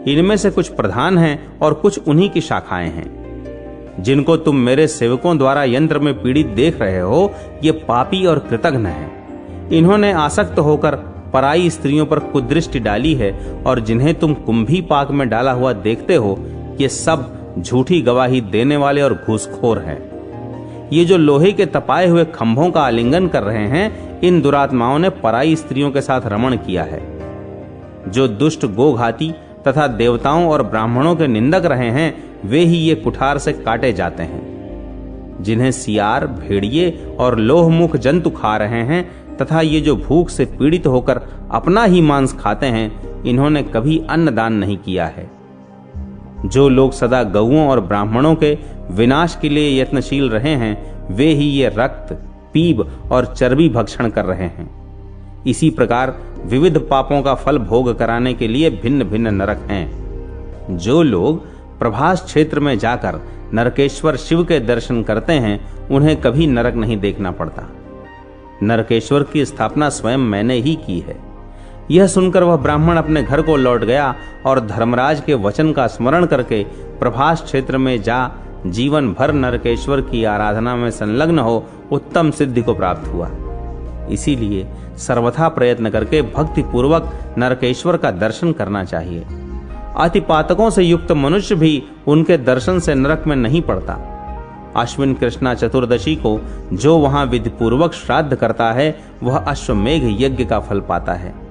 इनमें से कुछ प्रधान हैं और कुछ उन्हीं की शाखाएं हैं। जिनको तुम मेरे सेवकों द्वारा यंत्र में पीड़ित देख रहे हो, ये पापी और कृतघ्न हैं। इन्होंने आसक्त होकर पराई स्त्रियों पर कुदृष्टि डाली है, और जिन्हें तुम कुंभी पाक में डाला हुआ देखते हो, ये सब झूठी गवाही देने वाले और घूसखोर हैं। ये जो लोहे के तपाए हुए खंभों का आलिंगन कर रहे हैं, इन दुरात्माओं ने पराई स्त्रियों के साथ रमण किया है। जो दुष्ट गोघाती तथा देवताओं और ब्राह्मणों के निंदक रहे हैं, वे ही ये कुठार से काटे जाते हैं। जिन्हें सियार, भेड़िए और लोहमुख जंतु खा रहे हैं तथा ये जो भूख से पीड़ित होकर अपना ही मांस खाते हैं, इन्होंने कभी अन्नदान नहीं किया है। जो लोग सदा गौओं और ब्राह्मणों के विनाश के लिए यत्नशील रहे हैं, वे ही ये रक्त, पीप और चर्बी भक्षण कर रहे हैं। इसी प्रकार विविध पापों का फल भोग कराने के लिए भिन्न भिन्न नरक हैं। जो लोग प्रभास क्षेत्र में जाकर नरकेश्वर शिव के दर्शन करते हैं, उन्हें कभी नरक नहीं देखना पड़ता। नरकेश्वर की स्थापना स्वयं मैंने ही की है। यह सुनकर वह ब्राह्मण अपने घर को लौट गया और धर्मराज के वचन का स्मरण करके प्रभास क्षेत्र में जा जीवन भर नरकेश्वर की आराधना में संलग्न हो उत्तम सिद्धि को प्राप्त हुआ। इसीलिए सर्वथा प्रयत्न करके भक्ति पूर्वक नरकेश्वर का दर्शन करना चाहिए। अतिपातकों से युक्त मनुष्य भी उनके दर्शन से नरक में नहीं पड़ता। अश्विन कृष्णा चतुर्दशी को जो वहां विधि पूर्वक श्राद्ध करता है, वह अश्वमेघ यज्ञ का फल पाता है।